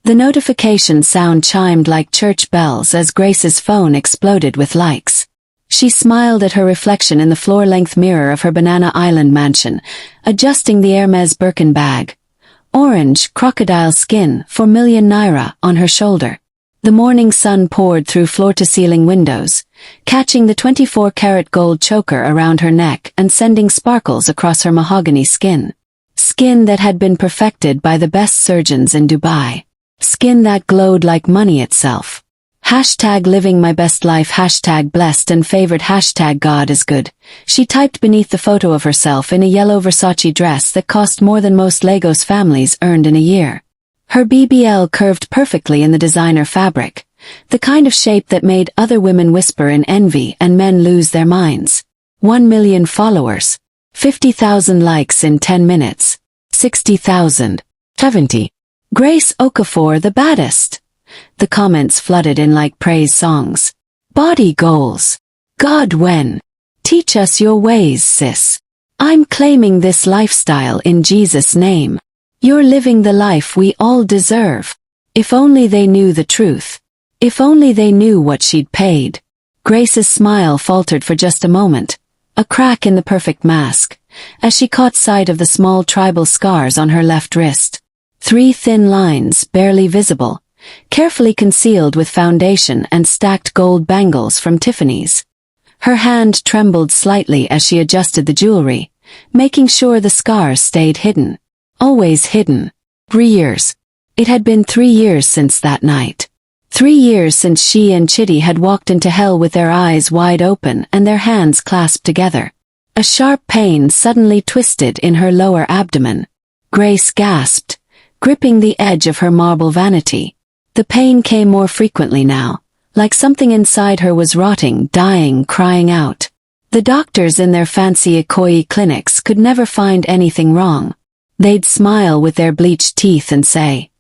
The notification sound chimed like church bells as Grace's phone exploded with likes. She smiled at her reflection in the floor-length mirror of her Banana Island mansion, adjusting the Hermes Birkin bag. Orange, crocodile skin, 4 million naira, on her shoulder. The morning sun poured through floor-to-ceiling windows, catching the 24-karat gold choker around her neck and sending sparkles across her mahogany skin. Skin that had been perfected by the best surgeons in Dubai. Skin that glowed like money itself. Hashtag living my best life, hashtag blessed and favored, hashtag God is good. She typed beneath the photo of herself in a yellow Versace dress that cost more than most Lagos families earned in a year. Her BBL curved perfectly in the designer fabric, the kind of shape that made other women whisper in envy and men lose their minds. 1 million followers. 50,000 likes in 10 minutes. 60,000. 70. Grace Okafor the baddest. The comments flooded in like praise songs. Body goals. God when. Teach us your ways, sis. I'm claiming this lifestyle in Jesus' name. You're living the life we all deserve. If only they knew the truth. If only they knew what she'd paid. Grace's smile faltered for just a moment, a crack in the perfect mask, as she caught sight of the small tribal scars on her left wrist. 3 thin lines, barely visible, carefully concealed with foundation and stacked gold bangles from Tiffany's. Her hand trembled slightly as she adjusted the jewelry, making sure the scars stayed hidden. Always hidden. 3 years. It had been 3 years since that night. 3 years since she and Chitty had walked into hell with their eyes wide open and their hands clasped together. A sharp pain suddenly twisted in her lower abdomen. Grace gasped, gripping the edge of her marble vanity. The pain came more frequently now, like something inside her was rotting, dying, crying out. The doctors in their fancy Ikoyi clinics could never find anything wrong. They'd smile with their bleached teeth and say,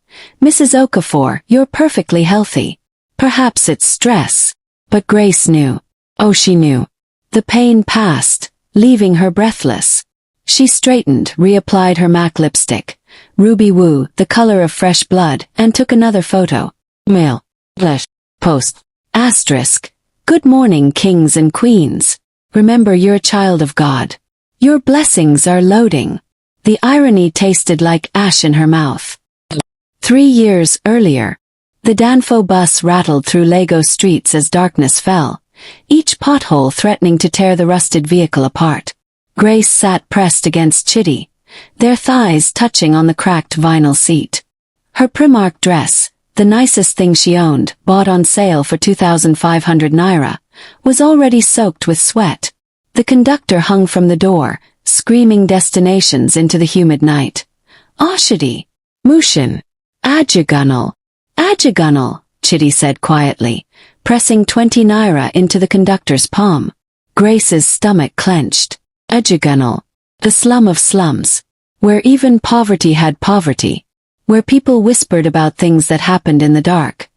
"Mrs. Okafor, you're perfectly healthy. Perhaps it's stress." But Grace knew. Oh, she knew. The pain passed, leaving her breathless. She straightened, reapplied her MAC lipstick, ruby woo, the color of fresh blood, and took another photo. Mail. Flesh. Post. Asterisk. Good morning, kings and queens. Remember, you're a child of God. Your blessings are loading. The irony tasted like ash in her mouth. 3 years earlier, the Danfo bus rattled through Lagos streets as darkness fell, each pothole threatening to tear the rusted vehicle apart. Grace sat pressed against Chitty, their thighs touching on the cracked vinyl seat. Her Primark dress, the nicest thing she owned, bought on sale for 2,500 naira, was already soaked with sweat. The conductor hung from the door, screaming destinations into the humid night. Oshidi. Mushin. Ajagunal. Ajagunal, Chitty said quietly, pressing 20 naira into the conductor's palm. Grace's stomach clenched. Ajagunal. The slum of slums. Where even poverty had poverty. Where people whispered about things that happened in the dark.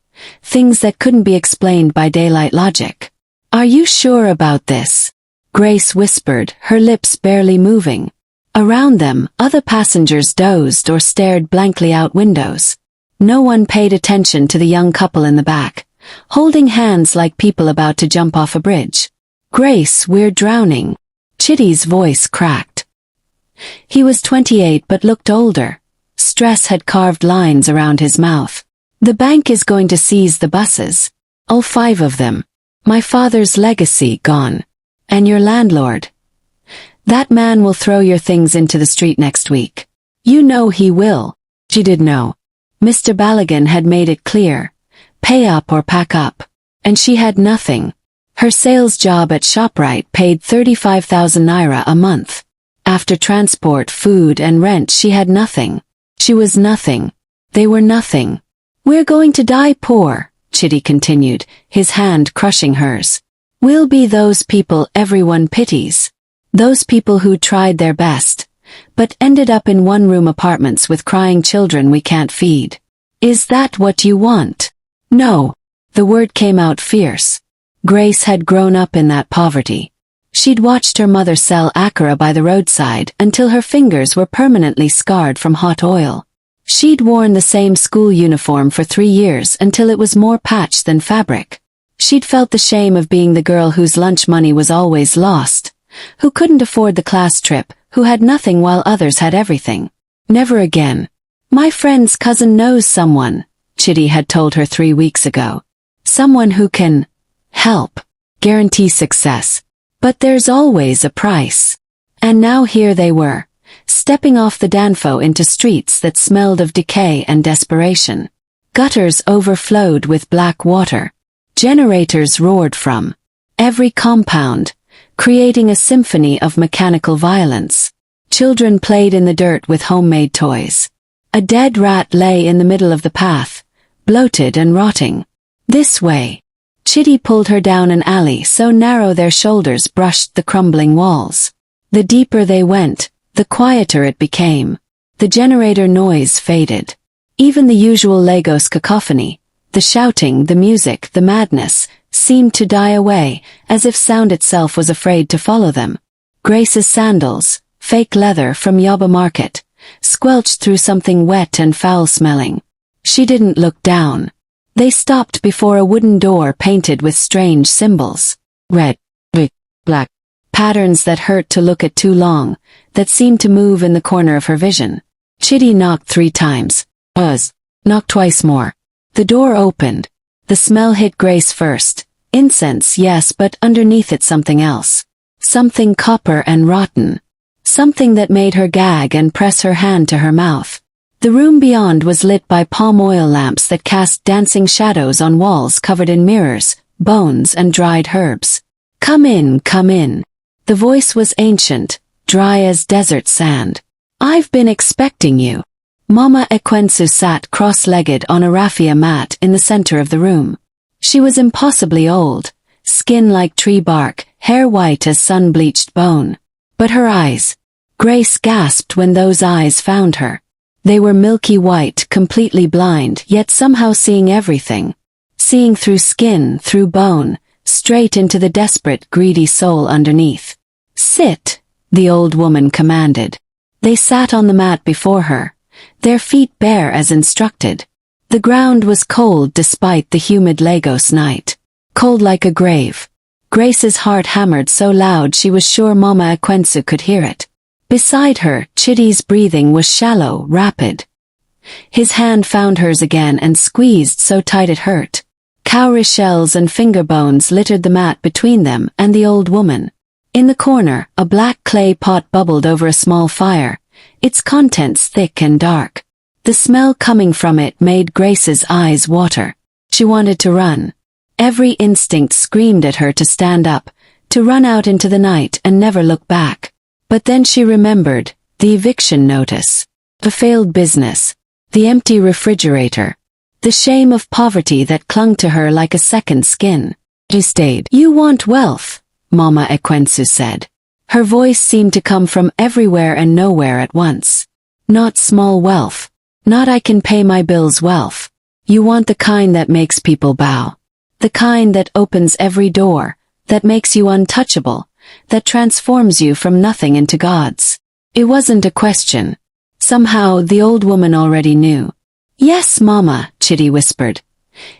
Things that couldn't be explained by daylight logic. Are you sure about this? Grace whispered, her lips barely moving. Around them, other passengers dozed or stared blankly out windows. No one paid attention to the young couple in the back, holding hands like people about to jump off a bridge. Grace, we're drowning. Chitty's voice cracked. He was 28 but looked older. Stress had carved lines around his mouth. The bank is going to seize the buses. All 5 of them. My father's legacy gone. And your landlord. That man will throw your things into the street next week. You know he will. She did know. Mr. Balogun had made it clear. Pay up or pack up. And she had nothing. Her sales job at ShopRite paid 35,000 naira a month. After transport, food and rent she had nothing. She was nothing. They were nothing. We're going to die poor, Chitty continued, his hand crushing hers. We'll be those people everyone pities. Those people who tried their best, but ended up in one-room apartments with crying children we can't feed. Is that what you want? No. The word came out fierce. Grace had grown up in that poverty. She'd watched her mother sell akara by the roadside until her fingers were permanently scarred from hot oil. She'd worn the same school uniform for 3 years until it was more patch than fabric. She'd felt the shame of being the girl whose lunch money was always lost, who couldn't afford the class trip, who had nothing while others had everything. Never again. My friend's cousin knows someone, Chitty had told her 3 weeks ago. Someone who can help, guarantee success. But there's always a price. And now here they were, stepping off the Danfo into streets that smelled of decay and desperation. Gutters overflowed with black water. Generators roared from every compound, creating a symphony of mechanical violence. Children played in the dirt with homemade toys. A dead rat lay in the middle of the path, bloated and rotting. This way. Chitty pulled her down an alley so narrow their shoulders brushed the crumbling walls. The deeper they went, the quieter it became. The generator noise faded. Even the usual Lagos cacophony, the shouting, the music, the madness, seemed to die away, as if sound itself was afraid to follow them. Grace's sandals, fake leather from Yoba Market, squelched through something wet and foul-smelling. She didn't look down. They stopped before a wooden door painted with strange symbols. Red, black, patterns that hurt to look at too long, that seemed to move in the corner of her vision. Chitty knocked 3 times. Knocked twice more. The door opened. The smell hit Grace first. Incense, yes, but underneath it something else. Something copper and rotten. Something that made her gag and press her hand to her mouth. The room beyond was lit by palm oil lamps that cast dancing shadows on walls covered in mirrors, bones and dried herbs. Come in, come in. The voice was ancient, dry as desert sand. I've been expecting you. Mama Ekwensu sat cross-legged on a raffia mat in the center of the room. She was impossibly old, skin like tree bark, hair white as sun-bleached bone. But her eyes. Grace gasped when those eyes found her. They were milky white, completely blind, yet somehow seeing everything. Seeing through skin, through bone, straight into the desperate, greedy soul underneath. Sit, the old woman commanded. They sat on the mat before her, their feet bare as instructed. The ground was cold despite the humid Lagos night. Cold like a grave. Grace's heart hammered so loud she was sure Mama Ekwensu could hear it. Beside her, Chitty's breathing was shallow, rapid. His hand found hers again and squeezed so tight it hurt. Cowrie shells and finger bones littered the mat between them and the old woman. In the corner, a black clay pot bubbled over a small fire, its contents thick and dark. The smell coming from it made Grace's eyes water. She wanted to run. Every instinct screamed at her to stand up, to run out into the night and never look back. But then she remembered, the eviction notice. The failed business. The empty refrigerator. The shame of poverty that clung to her like a second skin. She stayed. You want wealth, Mama Ekwensu said. Her voice seemed to come from everywhere and nowhere at once. Not small wealth. Not I can pay my bills wealth. You want the kind that makes people bow. The kind that opens every door, that makes you untouchable, that transforms you from nothing into gods. It wasn't a question. Somehow the old woman already knew. Yes, Mama, Chitty whispered,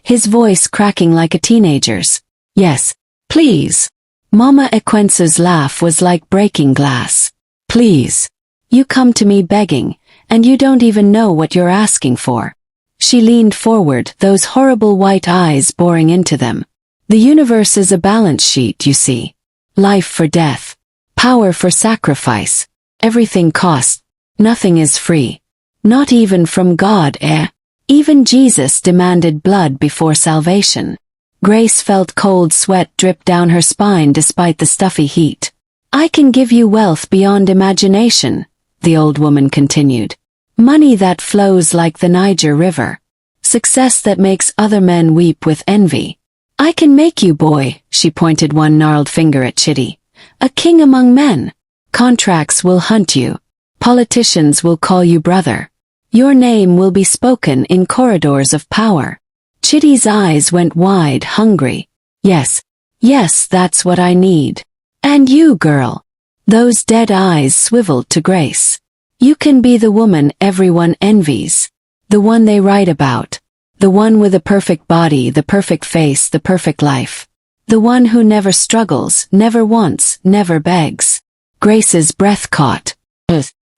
his voice cracking like a teenager's. Yes, please. Mama Ekwensu's laugh was like breaking glass. Please. You come to me begging, and you don't even know what you're asking for. She leaned forward, those horrible white eyes boring into them. The universe is a balance sheet, you see. Life for death. Power for sacrifice. Everything costs. Nothing is free. Not even from God, eh? Even Jesus demanded blood before salvation. Grace felt cold sweat drip down her spine despite the stuffy heat. I can give you wealth beyond imagination, the old woman continued. Money that flows like the Niger River. Success that makes other men weep with envy. I can make you, boy, she pointed one gnarled finger at Chitty. A king among men. Contracts will hunt you. Politicians will call you brother. Your name will be spoken in corridors of power. Chitty's eyes went wide, hungry. Yes, yes, that's what I need. And you, girl. Those dead eyes swiveled to Grace. You can be the woman everyone envies. The one they write about. The one with the perfect body, the perfect face, the perfect life. The one who never struggles, never wants, never begs. Grace's breath caught.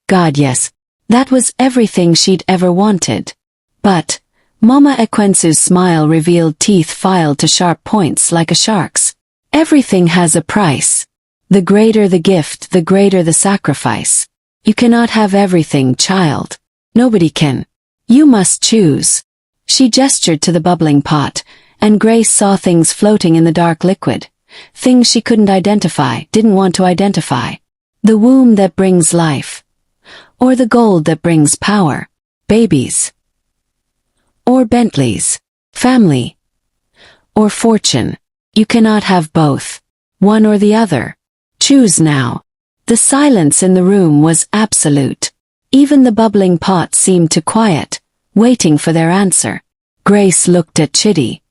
God, yes. That was everything she'd ever wanted. But Mama Ekwensu's smile revealed teeth filed to sharp points like a shark's. Everything has a price. The greater the gift, the greater the sacrifice. You cannot have everything, child. Nobody can. You must choose. She gestured to the bubbling pot, and Grace saw things floating in the dark liquid. Things she couldn't identify, didn't want to identify. The womb that brings life. Or the gold that brings power. Babies. Or Bentleys. Family. Or fortune. You cannot have both. One or the other. Choose now. The silence in the room was absolute. Even the bubbling pot seemed to quiet, waiting for their answer. Grace looked at Chitty.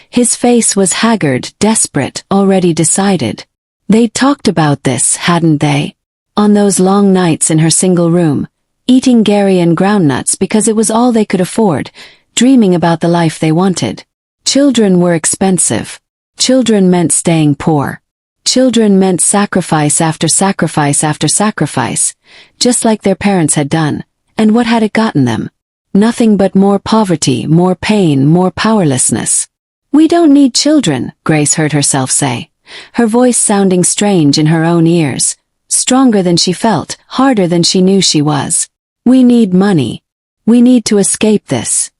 His face was haggard, desperate, already decided. They'd talked about this, hadn't they? On those long nights in her single room, eating Gary and groundnuts because it was all they could afford, dreaming about the life they wanted. Children were expensive. Children meant staying poor. Children meant sacrifice after sacrifice after sacrifice, just like their parents had done. And what had it gotten them? Nothing but more poverty, more pain, more powerlessness. We don't need children, Grace heard herself say, her voice sounding strange in her own ears, stronger than she felt, harder than she knew she was. We need money. We need to escape this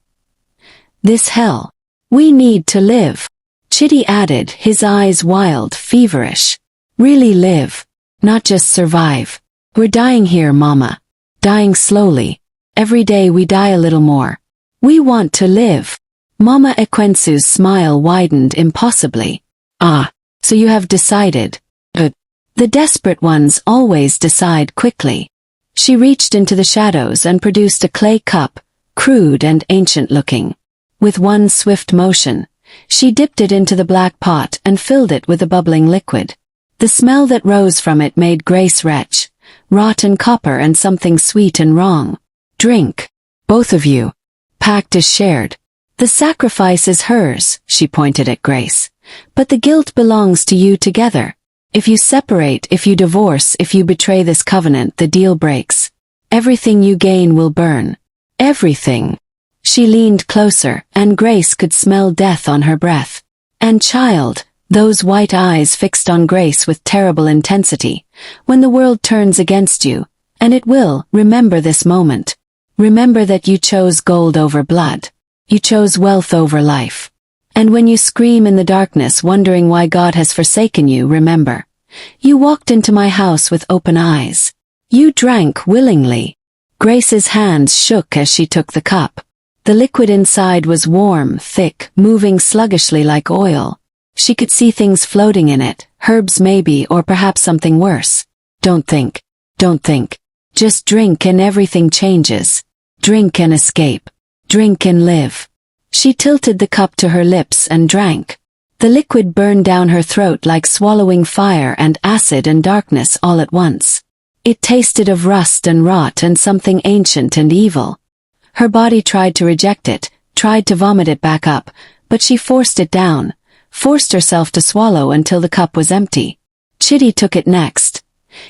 hell. We need to live. Chitty added, his eyes wild, feverish. Really live. Not just survive. We're dying here, Mama. Dying slowly. Every day we die a little more. We want to live. Mama Ekwensu's smile widened impossibly. Ah, so you have decided. The desperate ones always decide quickly. She reached into the shadows and produced a clay cup, crude and ancient-looking. With one swift motion, she dipped it into the black pot and filled it with the bubbling liquid. The smell that rose from it made Grace retch. Rotten copper and something sweet and wrong. Drink. Both of you. Pact is shared. The sacrifice is hers, she pointed at Grace. But the guilt belongs to you together. If you separate, if you divorce, if you betray this covenant, the deal breaks. Everything you gain will burn. Everything. She leaned closer, and Grace could smell death on her breath. And child, those white eyes fixed on Grace with terrible intensity. When the world turns against you, and it will, remember this moment. Remember that you chose gold over blood. You chose wealth over life. And when you scream in the darkness wondering why God has forsaken you, remember. You walked into my house with open eyes. You drank willingly. Grace's hands shook as she took the cup. The liquid inside was warm, thick, moving sluggishly like oil. She could see things floating in it, herbs maybe, or perhaps something worse. Don't think. Don't think. Just drink and everything changes. Drink and escape. Drink and live. She tilted the cup to her lips and drank. The liquid burned down her throat like swallowing fire and acid and darkness all at once. It tasted of rust and rot and something ancient and evil. Her body tried to reject it, tried to vomit it back up, but she forced it down, forced herself to swallow until the cup was empty. Chitty took it next,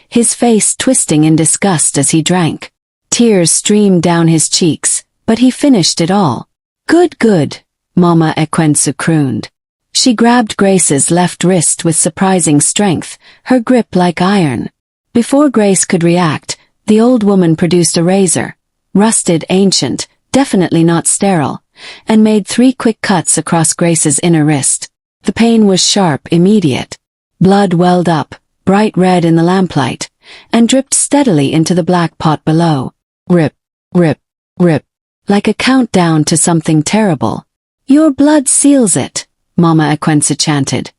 his face twisting in disgust as he drank. Tears streamed down his cheeks, but he finished it all. Good, good, Mama Ekwensu crooned. She grabbed Grace's left wrist with surprising strength, her grip like iron. Before Grace could react, the old woman produced a razor, rusted, ancient, definitely not sterile, and made 3 quick cuts across Grace's inner wrist. The pain was sharp, immediate. Blood welled up, bright red in the lamplight, and dripped steadily into the black pot below. Rip, rip, rip. Like a countdown to something terrible. Your blood seals it, Mama Ekwensu chanted,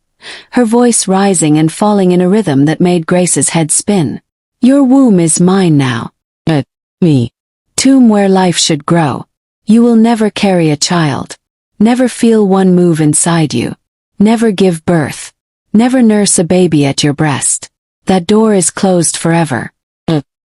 her voice rising and falling in a rhythm that made Grace's head spin. Your womb is mine now. Me. Tomb where life should grow. You will never carry a child. Never feel one move inside you. Never give birth. Never nurse a baby at your breast. That door is closed forever.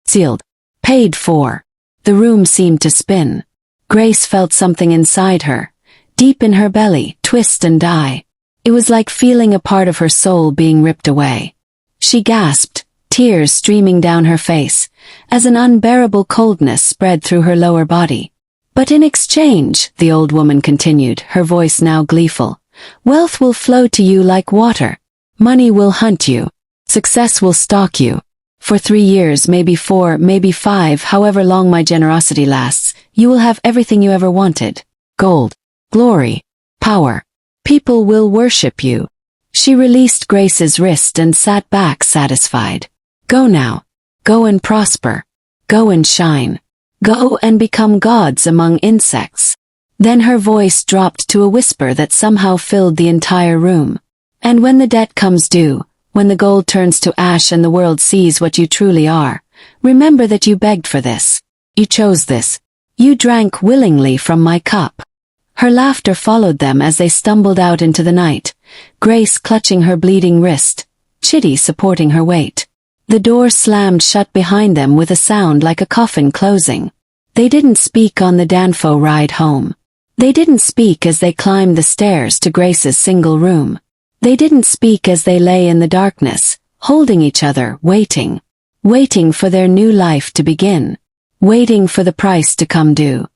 Sealed. Paid for. The room seemed to spin. Grace felt something inside her, deep in her belly, twist and die. It was like feeling a part of her soul being ripped away. She gasped, tears streaming down her face, as an unbearable coldness spread through her lower body. But in exchange, the old woman continued, her voice now gleeful, wealth will flow to you like water. Money will hunt you. Success will stalk you. For 3 years, maybe 4, maybe 5, however long my generosity lasts, you will have everything you ever wanted. Gold, glory, power. People will worship you. She released Grace's wrist and sat back satisfied. Go now. Go and prosper. Go and shine. Go and become gods among insects. Then her voice dropped to a whisper that somehow filled the entire room. And when the debt comes due, when the gold turns to ash and the world sees what you truly are, remember that you begged for this. You chose this. You drank willingly from my cup. Her laughter followed them as they stumbled out into the night, Grace clutching her bleeding wrist, Chitty supporting her weight. The door slammed shut behind them with a sound like a coffin closing. They didn't speak on the Danfo ride home. They didn't speak as they climbed the stairs to Grace's single room. They didn't speak as they lay in the darkness, holding each other, waiting. Waiting for their new life to begin. Waiting for the price to come due.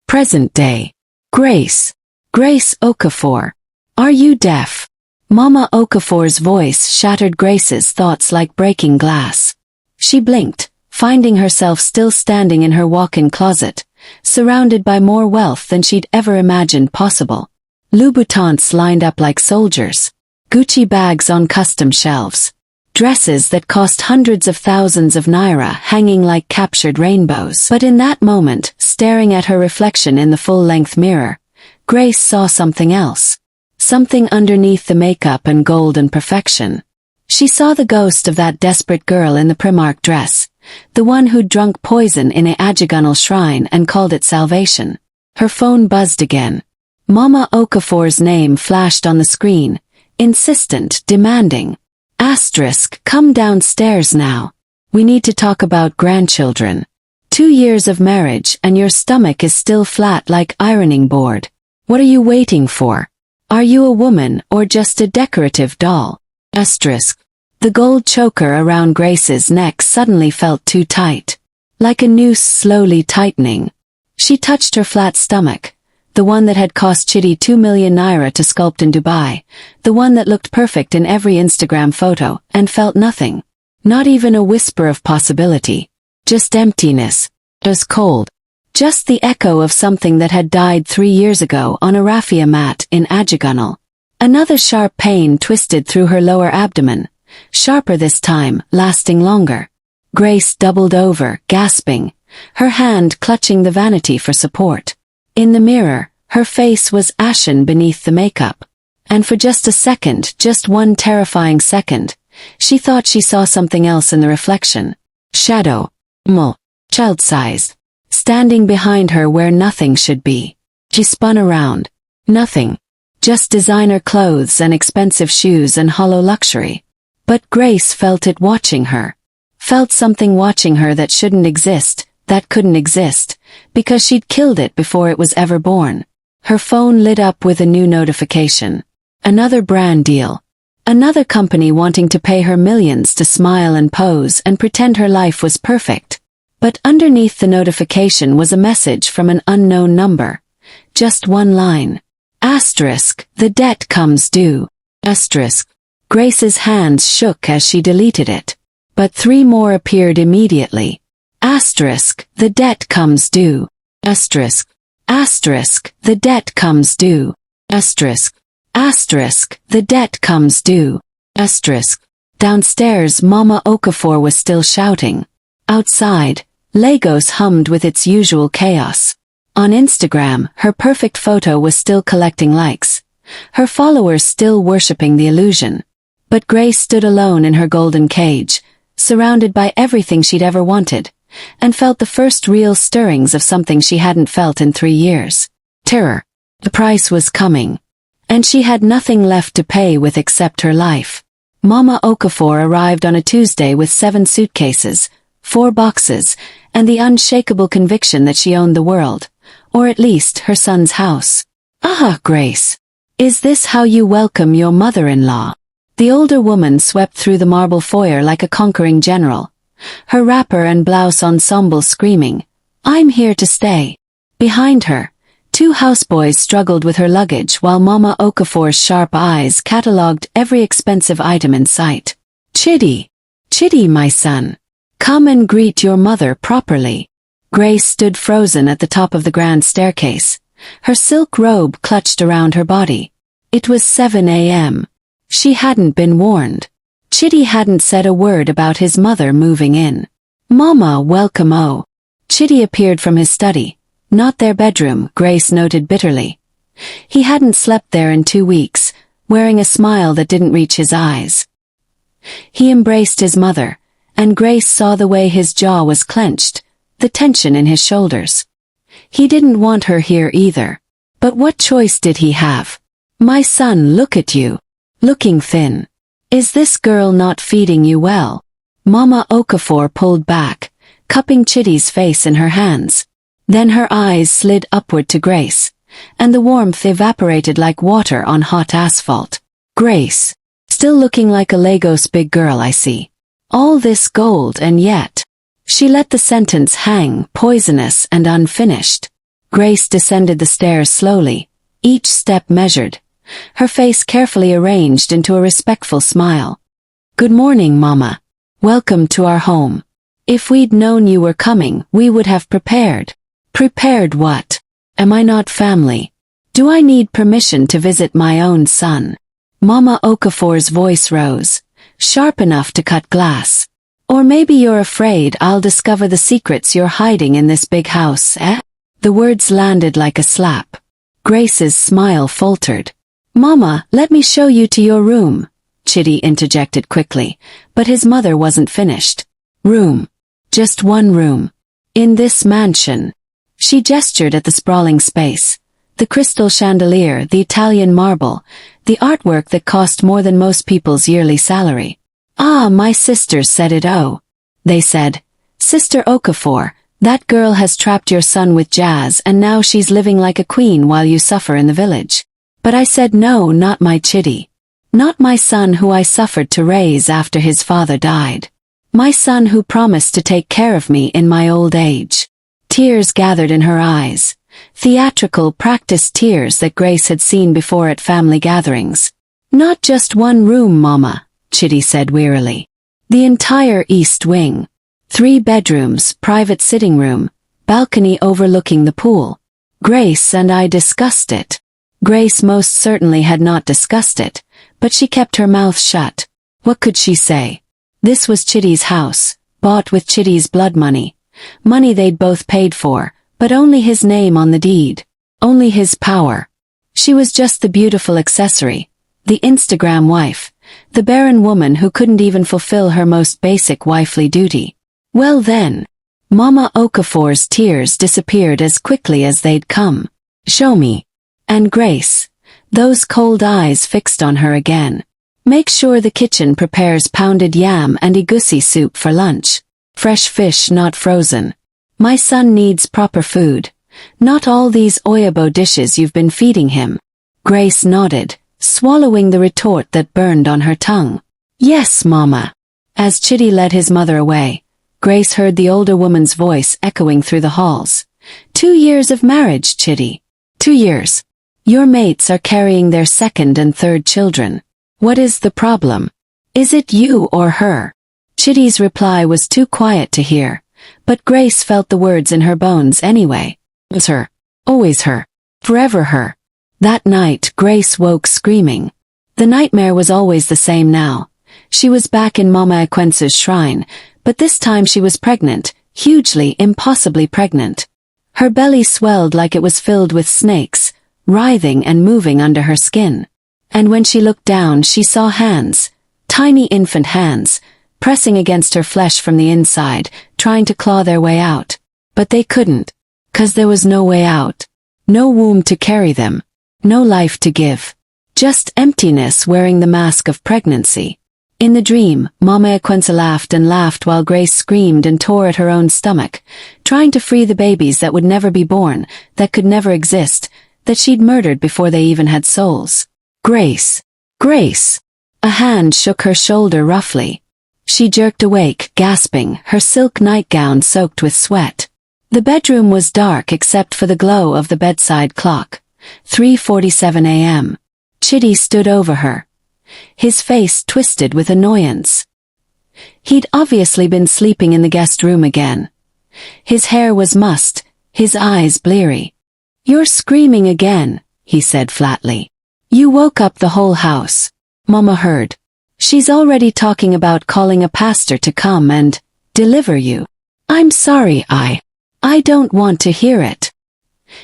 Present day. Grace. Grace Okafor. Are you deaf? Mama Okafor's voice shattered Grace's thoughts like breaking glass. She blinked, finding herself still standing in her walk-in closet, surrounded by more wealth than she'd ever imagined possible. Louboutins lined up like soldiers. Gucci bags on custom shelves. Dresses that cost hundreds of thousands of naira hanging like captured rainbows. But in that moment, staring at her reflection in the full-length mirror, Grace saw something else. Something underneath the makeup and gold and perfection. She saw the ghost of that desperate girl in the Primark dress, the one who'd drunk poison in a Ajigunal shrine and called it salvation. Her phone buzzed again. Mama Okafor's name flashed on the screen, insistent, demanding. Asterisk, come downstairs now. We need to talk about grandchildren. 2 years of marriage and your stomach is still flat like ironing board. What are you waiting for? Are you a woman or just a decorative doll? Asterisk. The gold choker around Grace's neck suddenly felt too tight. Like a noose slowly tightening. She touched her flat stomach. The one that had cost Chitty 2 million naira to sculpt in Dubai. The one that looked perfect in every Instagram photo, and felt nothing. Not even a whisper of possibility. Just emptiness. It was cold. Just the echo of something that had died 3 years ago on a raffia mat in Ajigunal. Another sharp pain twisted through her lower abdomen. Sharper this time, lasting longer. Grace doubled over, gasping, her hand clutching the vanity for support. In the mirror, her face was ashen beneath the makeup. And for just a second, just one terrifying second, she thought she saw something else in the reflection. Shadow. Child-sized. Standing behind her where nothing should be. She spun around. Nothing. Just designer clothes and expensive shoes and hollow luxury. But Grace felt it watching her. Felt something watching her that shouldn't exist, that couldn't exist, because she'd killed it before it was ever born. Her phone lit up with a new notification. Another brand deal. Another company wanting to pay her millions to smile and pose and pretend her life was perfect. But underneath the notification was a message from an unknown number. Just one line. Asterisk, the debt comes due. Asterisk. Grace's hands shook as she deleted it. But 3 more appeared immediately. Asterisk, the debt comes due. Asterisk. Asterisk, the debt comes due. Asterisk. Asterisk, the debt comes due. Asterisk. Downstairs, Mama Okafor was still shouting. Outside, Lagos hummed with its usual chaos. On Instagram, her perfect photo was still collecting likes. Her followers still worshipping the illusion. But Grace stood alone in her golden cage, surrounded by everything she'd ever wanted, and felt the first real stirrings of something she hadn't felt in 3 years. Terror. The price was coming. And she had nothing left to pay with except her life. Mama Okafor arrived on a Tuesday with 7 suitcases, 4 boxes, and the unshakable conviction that she owned the world, or at least her son's house. "Ah, Grace. Is this how you welcome your mother-in-law?" The older woman swept through the marble foyer like a conquering general, her wrapper and blouse ensemble screaming, "I'm here to stay." Behind her, two houseboys struggled with her luggage while Mama Okafor's sharp eyes catalogued every expensive item in sight. "Chidi! Chidi, my son. Come and greet your mother properly." Grace stood frozen at the top of the grand staircase, her silk robe clutched around her body. It was 7 a.m. She hadn't been warned. Chidi hadn't said a word about his mother moving in. "Mama, welcome." Oh. Chidi appeared from his study. Not their bedroom, Grace noted bitterly. He hadn't slept there in 2 weeks, wearing a smile that didn't reach his eyes. He embraced his mother, and Grace saw the way his jaw was clenched, the tension in his shoulders. He didn't want her here either. But what choice did he have? "My son, look at you. Looking thin. Is this girl not feeding you well?" Mama Okafor pulled back, cupping Chidi's face in her hands. Then her eyes slid upward to Grace, and the warmth evaporated like water on hot asphalt. "Grace. Still looking like a Lagos big girl, I see. All this gold and yet." She let the sentence hang, poisonous and unfinished. Grace descended the stairs slowly, each step measured, her face carefully arranged into a respectful smile. "Good morning, Mama. Welcome to our home. If we'd known you were coming, we would have prepared." "Prepared what? Am I not family? Do I need permission to visit my own son?" Mama Okafor's voice rose, sharp enough to cut glass. "Or maybe you're afraid I'll discover the secrets you're hiding in this big house, eh?" The words landed like a slap. Grace's smile faltered. "Mama, let me show you to your room," Chidi interjected quickly, but his mother wasn't finished. "Room. Just one room. In this mansion." She gestured at the sprawling space. The crystal chandelier, the Italian marble, the artwork that cost more than most people's yearly salary. "Ah, my sisters said it. Oh." They said, "Sister Okafor, that girl has trapped your son with jazz and now she's living like a queen while you suffer in the village." But I said no, not my Chidi. Not my son who I suffered to raise after his father died. My son who promised to take care of me in my old age. Tears gathered in her eyes. Theatrical, practiced tears that Grace had seen before at family gatherings. "Not just one room, Mama," Chidi said wearily. "The entire east wing. 3 bedrooms, private sitting room, balcony overlooking the pool." Grace and I discussed it. Grace most certainly had not discussed it, but she kept her mouth shut. What could she say? This was Chidi's house, bought with Chidi's blood money. Money they'd both paid for, but only his name on the deed. Only his power. She was just the beautiful accessory, the Instagram wife, the barren woman who couldn't even fulfill her most basic wifely duty. Well then, Mama Okafor's tears disappeared as quickly as they'd come. "Show me." And Grace, those cold eyes fixed on her again. "Make sure the kitchen prepares pounded yam and egusi soup for lunch. Fresh fish, not frozen. My son needs proper food. Not all these oyabo dishes you've been feeding him." Grace nodded, swallowing the retort that burned on her tongue. "Yes, Mama." As Chidi led his mother away, Grace heard the older woman's voice echoing through the halls. 2 years of marriage, Chidi. 2 years. Your mates are carrying their 2nd and 3rd children. What is the problem? Is it you or her? Chidi's reply was too quiet to hear, but Grace felt the words in her bones anyway. It was her. Always her. Forever her. That night, Grace woke screaming. The nightmare was always the same now. She was back in Mama Ekwensu's shrine, but this time she was pregnant, hugely, impossibly pregnant. Her belly swelled like it was filled with snakes, writhing and moving under her skin. And when she looked down, she saw hands, tiny infant hands, pressing against her flesh from the inside, trying to claw their way out. But they couldn't, 'cause there was no way out. No womb to carry them. No life to give. Just emptiness wearing the mask of pregnancy. In the dream, Mama Equensa laughed and laughed while Grace screamed and tore at her own stomach, trying to free the babies that would never be born, that could never exist, that she'd murdered before they even had souls. Grace! Grace! A hand shook her shoulder roughly. She jerked awake, gasping, her silk nightgown soaked with sweat. The bedroom was dark except for the glow of the bedside clock. 3:47 a.m. Chitty stood over her, his face twisted with annoyance. He'd obviously been sleeping in the guest room again. His hair was mussed, his eyes bleary. "You're screaming again," he said flatly. "You woke up the whole house." Mama heard. "She's already talking about calling a pastor to come and deliver you." "I'm sorry, I don't want to hear it."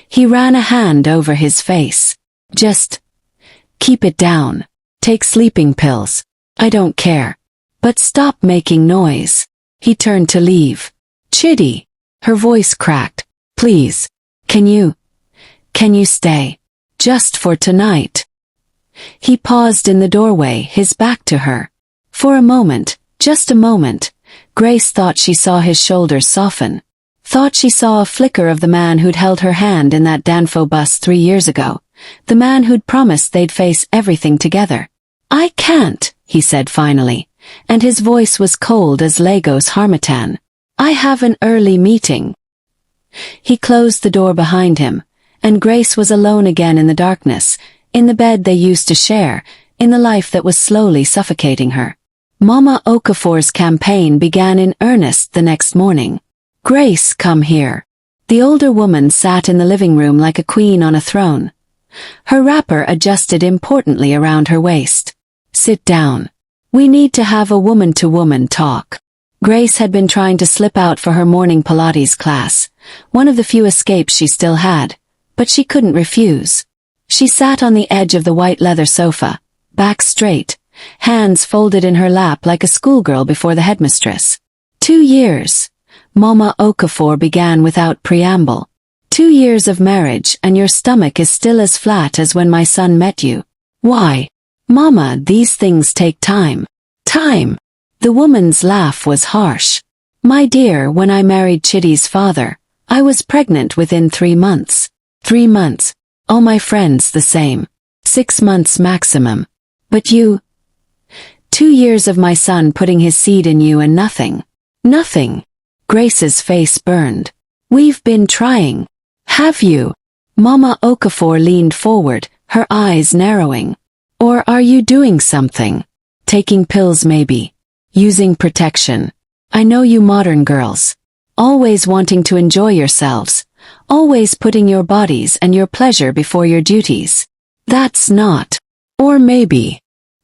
He ran a hand over his face. "Just keep it down. Take sleeping pills. I don't care. But stop making noise." He turned to leave. "Chitty." Her voice cracked. "Please. Can you stay? Just for tonight." He paused in the doorway, his back to her. For a moment, just a moment, Grace thought she saw his shoulders soften. Thought she saw a flicker of the man who'd held her hand in that Danfo bus 3 years ago. The man who'd promised they'd face everything together. "I can't," he said finally, and his voice was cold as Legos harmattan. "I have an early meeting." He closed the door behind him, and Grace was alone again in the darkness, in the bed they used to share, in the life that was slowly suffocating her. Mama Okafor's campaign began in earnest the next morning. "Grace, come here." The older woman sat in the living room like a queen on a throne. Her wrapper adjusted importantly around her waist. "Sit down. We need to have a woman-to-woman talk." Grace had been trying to slip out for her morning Pilates class, one of the few escapes she still had, but she couldn't refuse. She sat on the edge of the white leather sofa, back straight, hands folded in her lap like a schoolgirl before the headmistress. 2 years. Mama Okafor began without preamble. 2 years of marriage and your stomach is still as flat as when my son met you. Why? Mama, these things take time. Time. The woman's laugh was harsh. My dear, when I married Chitty's father, I was pregnant within 3 months. 3 months. All my friends the same. 6 months maximum. But you? 2 years of my son putting his seed in you and nothing. Nothing. Grace's face burned. We've been trying. Have you? Mama Okafor leaned forward, her eyes narrowing. Or are you doing something? Taking pills maybe. Using protection. I know you modern girls. Always wanting to enjoy yourselves. Always putting your bodies and your pleasure before your duties. That's not. Or maybe.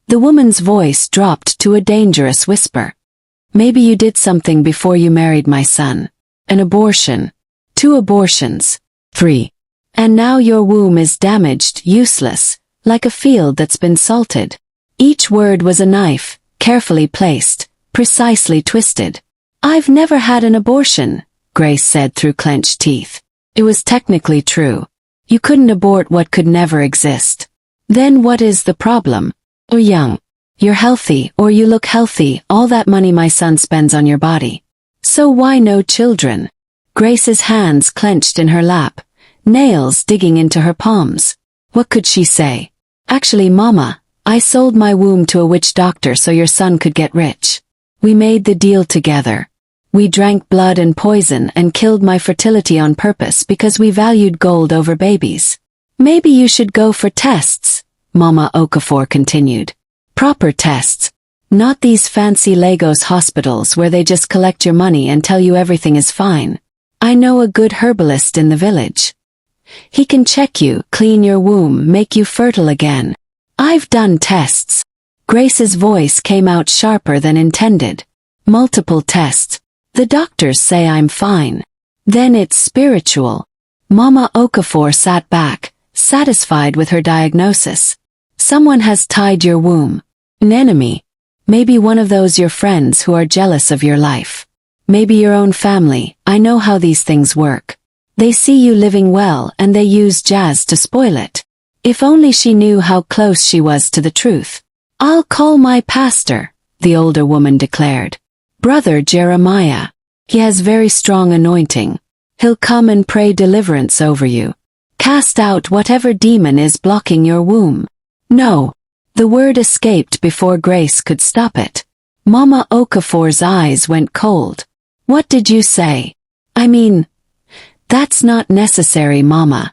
The woman's voice dropped to a dangerous whisper. Maybe you did something before you married my son. An abortion. 2 abortions. 3. And now your womb is damaged, useless, like a field that's been salted. Each word was a knife, carefully placed, precisely twisted. I've never had an abortion, Grace said through clenched teeth. It was technically true. You couldn't abort what could never exist. Then what is the problem? You're young. You're healthy, or you look healthy, all that money my son spends on your body. So why no children? Grace's hands clenched in her lap, nails digging into her palms. What could she say? Actually, Mama, I sold my womb to a witch doctor so your son could get rich. We made the deal together. We drank blood and poison and killed my fertility on purpose because we valued gold over babies. Maybe you should go for tests, Mama Okafor continued. Proper tests. Not these fancy Lagos hospitals where they just collect your money and tell you everything is fine. I know a good herbalist in the village. He can check you, clean your womb, make you fertile again. I've done tests. Grace's voice came out sharper than intended. Multiple tests. The doctors say I'm fine. Then it's spiritual. Mama Okafor sat back, satisfied with her diagnosis. Someone has tied your womb. An enemy. Maybe one of those your friends who are jealous of your life. Maybe your own family. I know how these things work. They see you living well and they use jazz to spoil it. If only she knew how close she was to the truth. I'll call my pastor, the older woman declared. Brother Jeremiah. He has very strong anointing. He'll come and pray deliverance over you. Cast out whatever demon is blocking your womb. No. The word escaped before Grace could stop it. Mama Okafor's eyes went cold. What did you say? I mean, that's not necessary, Mama.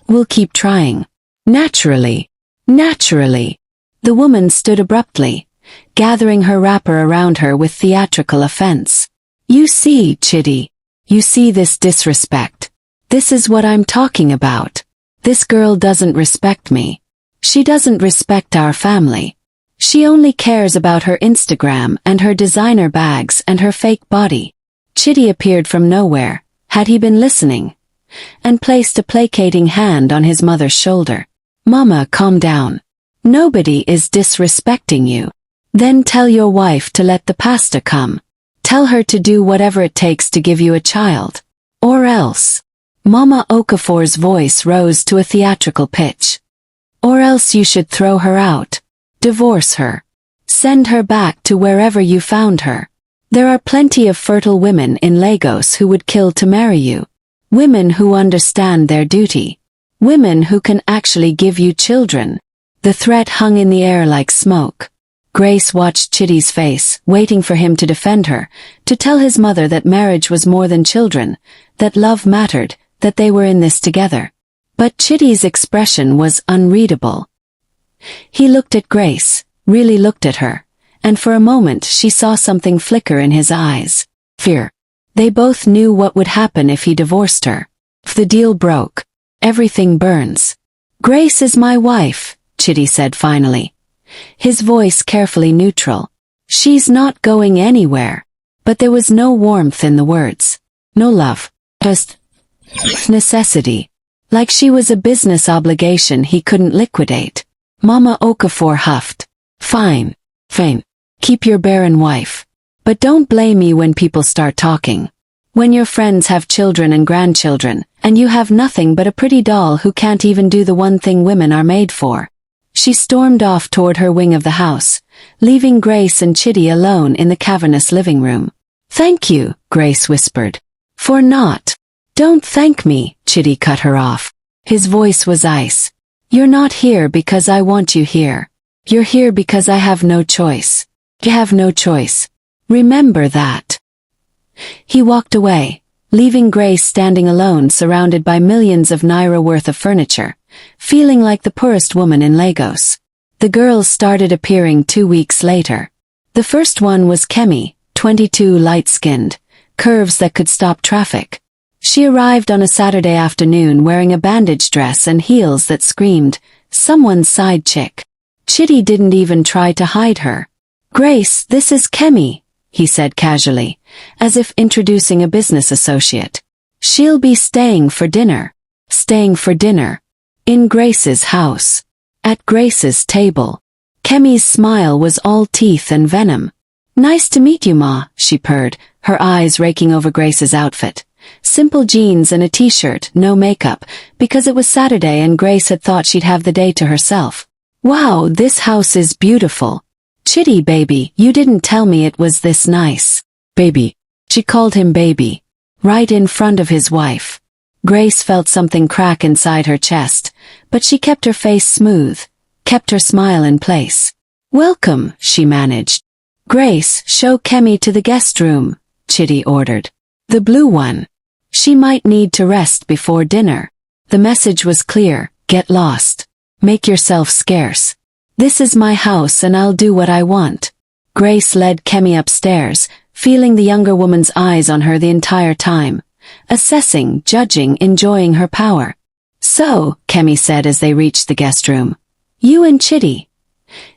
We'll keep trying. Naturally. Naturally. The woman stood abruptly, gathering her wrapper around her with theatrical offense. You see, Chitty. You see this disrespect. This is what I'm talking about. This girl doesn't respect me. She doesn't respect our family. She only cares about her Instagram and her designer bags and her fake body. Chitty appeared from nowhere, had he been listening, and placed a placating hand on his mother's shoulder. Mama, calm down. Nobody is disrespecting you. Then tell your wife to let the pastor come. Tell her to do whatever it takes to give you a child. Or else. Mama Okafor's voice rose to a theatrical pitch. Or else you should throw her out. Divorce her. Send her back to wherever you found her. There are plenty of fertile women in Lagos who would kill to marry you. Women who understand their duty. Women who can actually give you children. The threat hung in the air like smoke. Grace watched Chitty's face, waiting for him to defend her, to tell his mother that marriage was more than children, that love mattered, that they were in this together. But Chitty's expression was unreadable. He looked at Grace, really looked at her, and for a moment she saw something flicker in his eyes. Fear. They both knew what would happen if he divorced her. If the deal broke, everything burns. Grace is my wife, Chitty said finally. His voice carefully neutral. She's not going anywhere. But there was no warmth in the words. No love. Just necessity. Like she was a business obligation he couldn't liquidate. Mama Okafor huffed. Fine. Fine. Keep your barren wife. But don't blame me when people start talking. When your friends have children and grandchildren, and you have nothing but a pretty doll who can't even do the one thing women are made for. She stormed off toward her wing of the house, leaving Grace and Chitty alone in the cavernous living room. Thank you, Grace whispered. For not. Don't thank me, Chitty cut her off. His voice was ice. You're not here because I want you here. You're here because I have no choice. You have no choice. Remember that. He walked away, leaving Grace standing alone surrounded by millions of naira worth of furniture, feeling like the poorest woman in Lagos. The girls started appearing 2 weeks later. The first one was Kemi, 22, light-skinned, curves that could stop traffic. She arrived on a Saturday afternoon wearing a bandage dress and heels that screamed, someone's side chick. Chitty didn't even try to hide her. Grace, this is Kemi, he said casually, as if introducing a business associate. She'll be staying for dinner. Staying for dinner. In Grace's house. At Grace's table. Kemi's smile was all teeth and venom. Nice to meet you, Ma, she purred, her eyes raking over Grace's outfit. Simple jeans and a t-shirt, no makeup, because it was Saturday and Grace had thought she'd have the day to herself. Wow, this house is beautiful. Chitty, baby, you didn't tell me it was this nice. Baby. She called him baby. Right in front of his wife. Grace felt something crack inside her chest, but she kept her face smooth, kept her smile in place. Welcome, she managed. Grace, show Kemi to the guest room, Chitty ordered. The blue one. She might need to rest before dinner. The message was clear, get lost. Make yourself scarce. This is my house and I'll do what I want. Grace led Kemi upstairs, feeling the younger woman's eyes on her the entire time. Assessing, judging, enjoying her power. So, Kemi said as they reached the guest room. You and Chitty.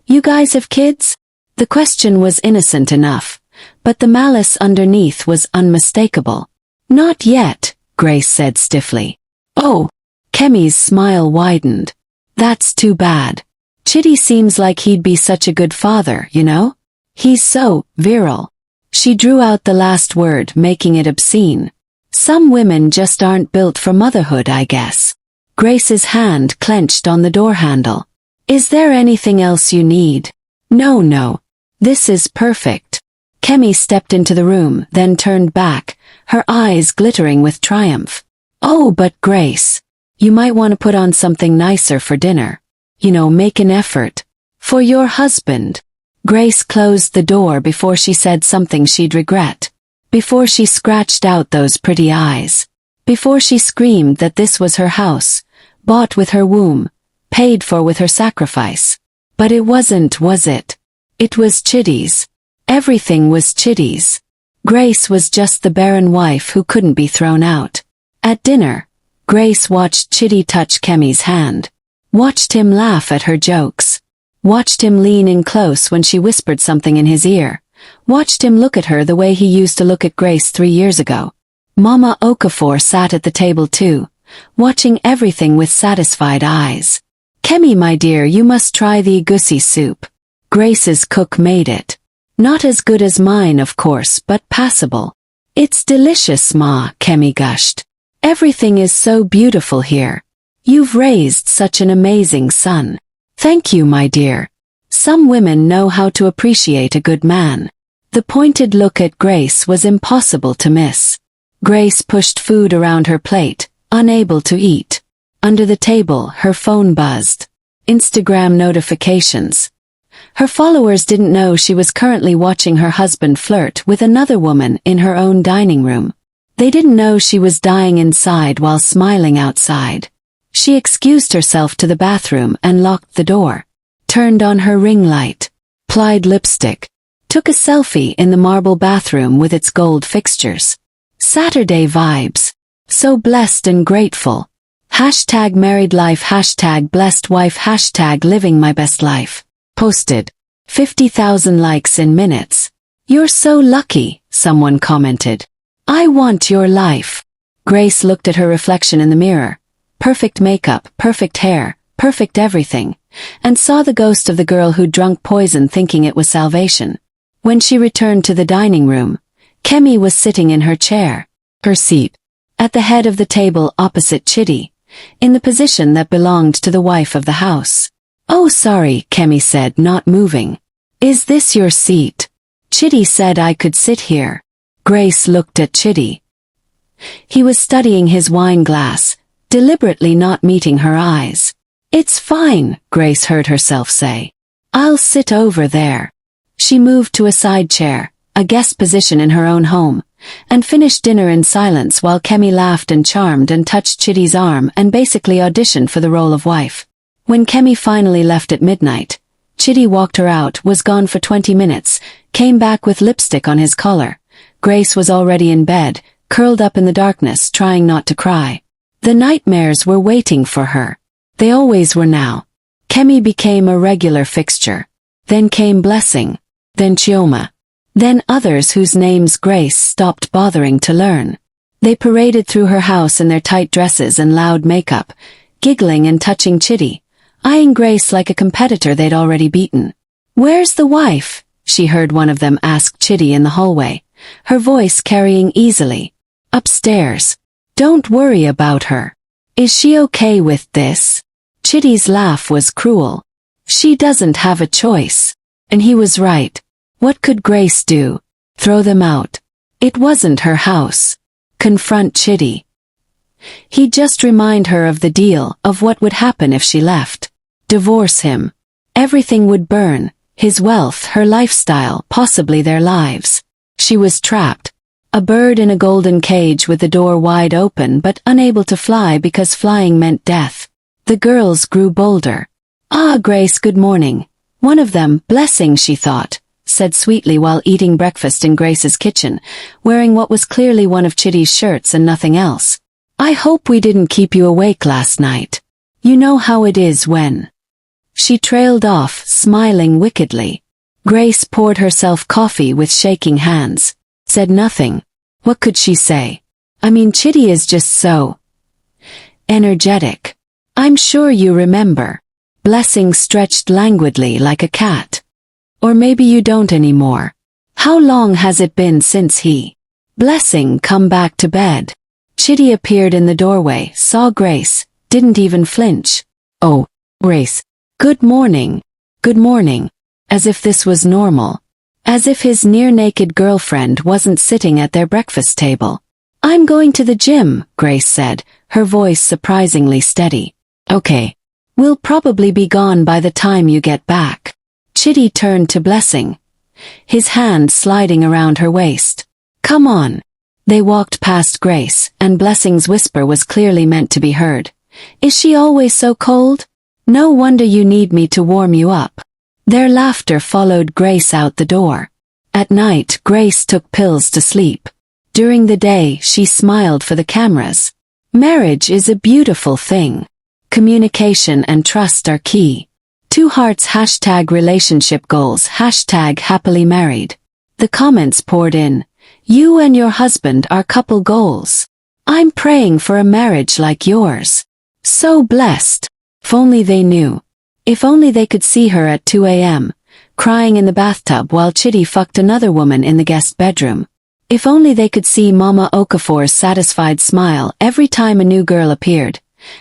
You guys have kids? The question was innocent enough, but the malice underneath was unmistakable. Not yet, Grace said stiffly. Oh, Kemi's smile widened. That's too bad. Chitty seems like he'd be such a good father, you know? He's so virile. She drew out the last word, making it obscene. Some women just aren't built for motherhood, I guess. Grace's hand clenched on the door handle. Is there anything else you need? No. This is perfect. Kemi stepped into the room, then turned back, her eyes glittering with triumph. Oh, but Grace, you might want to put on something nicer for dinner. You know, make an effort. For your husband. Grace closed the door before she said something she'd regret. Before she scratched out those pretty eyes. Before she screamed that this was her house, bought with her womb, paid for with her sacrifice. But it wasn't, was it? It was Chitty's. Everything was Chitty's. Grace was just the barren wife who couldn't be thrown out. At dinner, Grace watched Chitty touch Kemi's hand. Watched him laugh at her jokes. Watched him lean in close when she whispered something in his ear. Watched him look at her the way he used to look at Grace 3 years ago. Mama Okafor sat at the table too, watching everything with satisfied eyes. Kemi, my dear, you must try the egusi soup. Grace's cook made it. Not as good as mine, of course, but passable. It's delicious, Ma, Kemi gushed. Everything is so beautiful here. You've raised such an amazing son. Thank you, my dear. Some women know how to appreciate a good man. The pointed look at Grace was impossible to miss. Grace pushed food around her plate, unable to eat. Under the table, her phone buzzed. Instagram notifications. Her followers didn't know she was currently watching her husband flirt with another woman in her own dining room. They didn't know she was dying inside while smiling outside. She excused herself to the bathroom and locked the door. Turned on her ring light. Applied lipstick. Took a selfie in the marble bathroom with its gold fixtures. Saturday vibes. So blessed and grateful. Hashtag married life, hashtag blessed wife, hashtag living my best life. Posted. 50,000 likes in minutes. You're so lucky, someone commented. I want your life. Grace looked at her reflection in the mirror. Perfect makeup, perfect hair, perfect everything. And saw the ghost of the girl who'd drunk poison thinking it was salvation. When she returned to the dining room, Kemi was sitting in her chair, her seat, at the head of the table opposite Chitty, in the position that belonged to the wife of the house. Oh, sorry, Kemi said, not moving. Is this your seat? Chitty said I could sit here. Grace looked at Chitty. He was studying his wine glass, deliberately not meeting her eyes. It's fine, Grace heard herself say. I'll sit over there. She moved to a side chair, a guest position in her own home, and finished dinner in silence while Kemi laughed and charmed and touched Chitty's arm and basically auditioned for the role of wife. When Kemi finally left at midnight, Chitty walked her out, was gone for 20 minutes, came back with lipstick on his collar. Grace was already in bed, curled up in the darkness, trying not to cry. The nightmares were waiting for her. They always were now. Kemi became a regular fixture. Then came Blessing. Then Chioma. Then others whose names Grace stopped bothering to learn. They paraded through her house in their tight dresses and loud makeup, giggling and touching Chitty, eyeing Grace like a competitor they'd already beaten. Where's the wife? She heard one of them ask Chitty in the hallway, her voice carrying easily. Upstairs. Don't worry about her. Is she okay with this? Chitty's laugh was cruel. She doesn't have a choice. And he was right. What could Grace do? Throw them out. It wasn't her house. Confront Chitty. He'd just remind her of the deal, of what would happen if she left. Divorce him. Everything would burn, his wealth, her lifestyle, possibly their lives. She was trapped. A bird in a golden cage with the door wide open but unable to fly because flying meant death. The girls grew bolder. Ah, Grace, good morning. One of them, Blessing, she thought, said sweetly while eating breakfast in Grace's kitchen, wearing what was clearly one of Chitty's shirts and nothing else. I hope we didn't keep you awake last night. You know how it is when... She trailed off, smiling wickedly. Grace poured herself coffee with shaking hands. Said nothing. What could she say? I mean, Chitty is just so... energetic. I'm sure you remember. Blessing stretched languidly like a cat. Or maybe you don't anymore. How long has it been since he... Blessing come back to bed? Chitty appeared in the doorway, saw Grace, didn't even flinch. Oh, Grace. Good morning. Good morning. As if this was normal. as if his near-naked girlfriend wasn't sitting at their breakfast table. "I'm going to the gym," Grace said, her voice surprisingly steady. "Okay. We'll probably be gone by the time you get back." Chitty turned to Blessing, his hand sliding around her waist. "Come on." They walked past Grace, and Blessing's whisper was clearly meant to be heard. "Is she always so cold? No wonder you need me to warm you up." Their laughter followed Grace out the door. At night, Grace took pills to sleep. During the day, she smiled for the cameras. Marriage is a beautiful thing. Communication and trust are key. Two hearts #relationship goals #happily married. The comments poured in. "You and your husband are couple goals. I'm praying for a marriage like yours. So blessed." If only they knew. If only they could see her at 2 a.m., crying in the bathtub while Chitty fucked another woman in the guest bedroom. If only they could see Mama Okafor's satisfied smile every time a new girl appeared,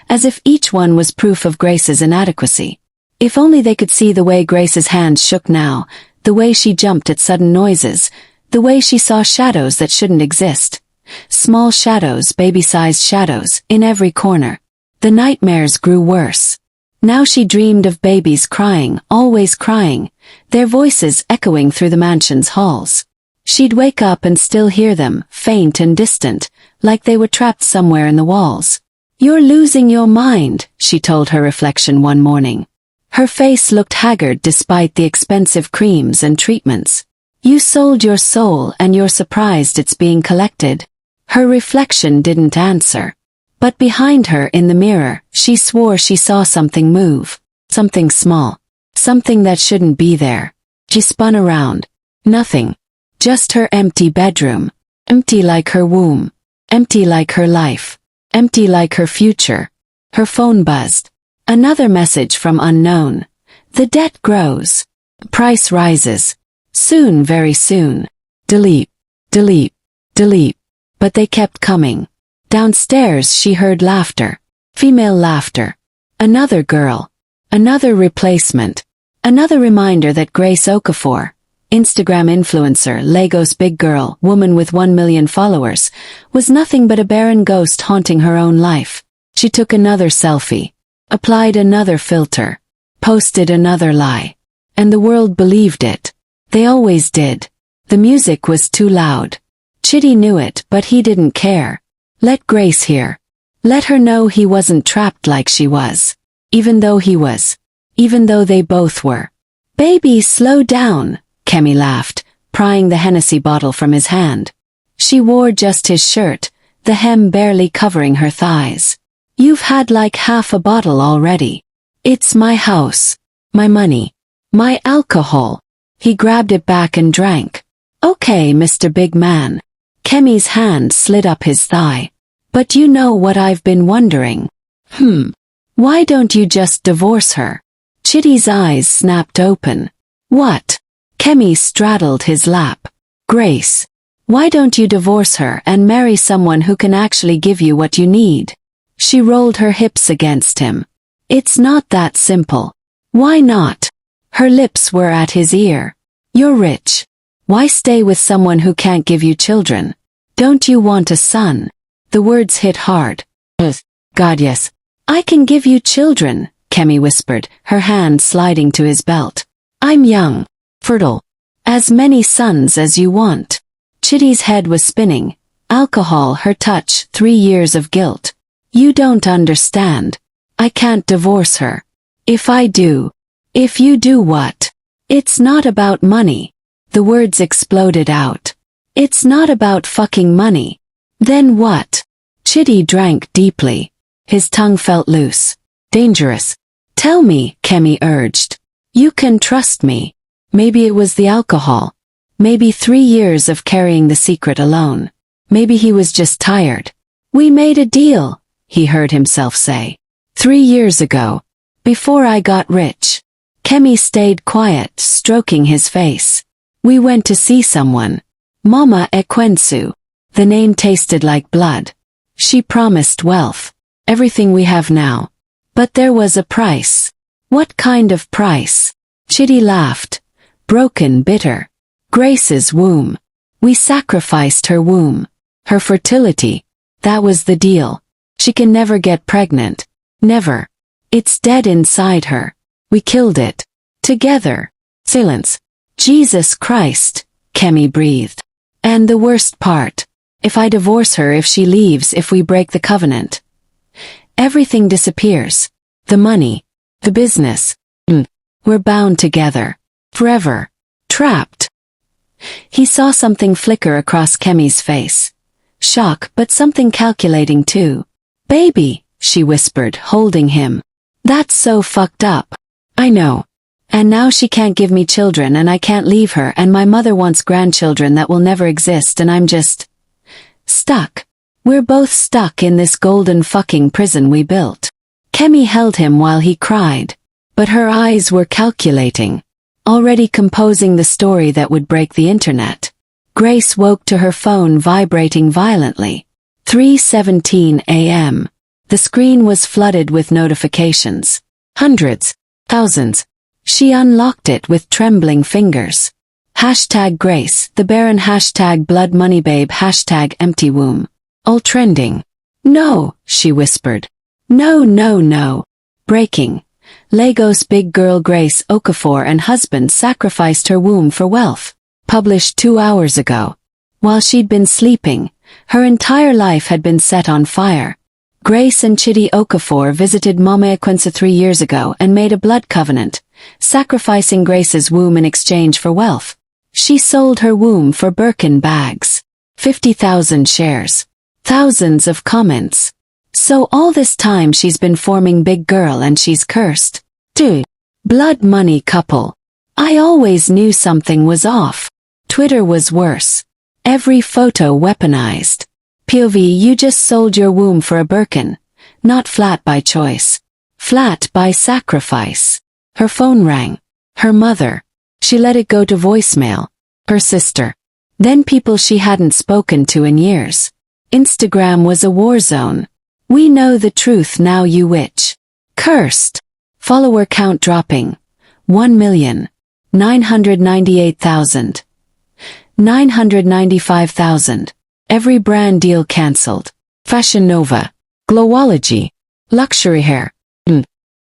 as if each one was proof of Grace's inadequacy. If only they could see the way Grace's hands shook now, the way she jumped at sudden noises, the way she saw shadows that shouldn't exist. Small shadows, baby-sized shadows, in every corner. The nightmares grew worse. Now she dreamed of babies crying, always crying, their voices echoing through the mansion's halls. She'd wake up and still hear them, faint and distant, like they were trapped somewhere in the walls. "You're losing your mind," she told her reflection one morning. Her face looked haggard despite the expensive creams and treatments. "You sold your soul and you're surprised it's being collected." Her reflection didn't answer. But behind her in the mirror, she swore she saw something move. Something small. Something that shouldn't be there. She spun around. Nothing. Just her empty bedroom. Empty like her womb. Empty like her life. Empty like her future. Her phone buzzed. Another message from unknown. "The debt grows. Price rises. Soon, very soon. Delete. Delete. Delete." But they kept coming. Downstairs she heard laughter. Female laughter. Another girl. Another replacement. Another reminder that Grace Okafor, Instagram influencer, Lagos big girl, woman with 1 million followers, was nothing but a barren ghost haunting her own life. She took another selfie. Applied another filter. Posted another lie. And the world believed it. They always did. The music was too loud. Chitty knew it, but he didn't care. Let Grace hear. Let her know he wasn't trapped like she was. Even though he was. Even though they both were. "Baby, slow down," Kemi laughed, prying the Hennessy bottle from his hand. She wore just his shirt, the hem barely covering her thighs. "You've had like half a bottle already. It's my house. My money. My alcohol." He grabbed it back and drank. "Okay, Mr. Big Man." Kemi's hand slid up his thigh. "But you know what I've been wondering. Why don't you just divorce her?" Chitty's eyes snapped open. "What?" Kemi straddled his lap. "Grace, why don't you divorce her and marry someone who can actually give you what you need?" She rolled her hips against him. "It's not that simple." "Why not?" Her lips were at his ear. "You're rich. Why stay with someone who can't give you children? Don't you want a son?" The words hit hard. "God, yes. I can give you children," Kemi whispered, her hand sliding to his belt. "I'm young. Fertile. As many sons as you want." Chitty's head was spinning. Alcohol, her touch, 3 years of guilt. "You don't understand. I can't divorce her. If I do." "If you do what?" "It's not about money." The words exploded out. "It's not about fucking money." "Then what?" Chitty drank deeply. His tongue felt loose. Dangerous. "Tell me," Kemi urged. "You can trust me." Maybe it was the alcohol. Maybe 3 years of carrying the secret alone. Maybe he was just tired. "We made a deal," he heard himself say. 3 years ago. Before I got rich." Kemi stayed quiet, stroking his face. "We went to see someone. Mama Ekwensu." The name tasted like blood. "She promised wealth. Everything we have now. But there was a price." "What kind of price?" Chitty laughed. Broken, bitter. Grace's womb. We sacrificed her womb. Her fertility. That was the deal. She can never get pregnant. Never. It's dead inside her. We killed it. Together. Silence. Jesus Christ, Kemi breathed. And the worst part. If I divorce her, if she leaves, if we break the covenant. Everything disappears. The money. The business. We're bound together. Forever. Trapped. He saw something flicker across Kemi's face. Shock, but something calculating too. Baby, she whispered, holding him. That's so fucked up. I know. And now she can't give me children and I can't leave her and my mother wants grandchildren that will never exist and I'm just stuck. We're both stuck in this golden fucking prison we built. Kemi held him while he cried. But her eyes were calculating. Already composing the story that would break the internet. Grace woke to her phone vibrating violently. 3:17 a.m. The screen was flooded with notifications. Hundreds. Thousands. She unlocked it with trembling fingers. Hashtag Grace, the Baron, hashtag Blood Money Babe, hashtag Empty Womb. All trending. No, she whispered. No, no, no. Breaking. Lagos big girl Grace Okafor and husband sacrificed her womb for wealth. Published 2 hours ago. While she'd been sleeping, her entire life had been set on fire. Grace and Chidi Okafor visited Mama Ekwensa 3 years ago and made a blood covenant, sacrificing Grace's womb in exchange for wealth. She sold her womb for Birkin bags. 50,000 shares. Thousands of comments. So all this time she's been forming big girl and she's cursed. Dude. Blood money couple. I always knew something was off. Twitter was worse. Every photo weaponized. POV, you just sold your womb for a Birkin. Not flat by choice. Flat by sacrifice. Her phone rang. Her mother. She let it go to voicemail. Her sister. Then people she hadn't spoken to in years. Instagram was a war zone. We know the truth now, you witch. Cursed. Follower count dropping. 1,998,000. 995,000. Every brand deal cancelled. Fashion Nova. Glowology. Luxury hair.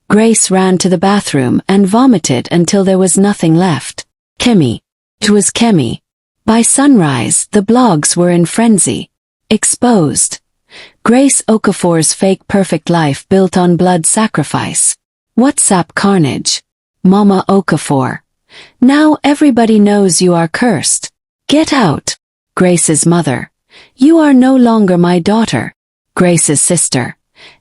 Grace ran to the bathroom and vomited until there was nothing left. Kemi. It was Kemi. By sunrise, the blogs were in frenzy. Exposed. Grace Okafor's fake perfect life built on blood sacrifice. WhatsApp carnage. Mama Okafor. Now everybody knows you are cursed. Get out. Grace's mother. You are no longer my daughter. Grace's sister.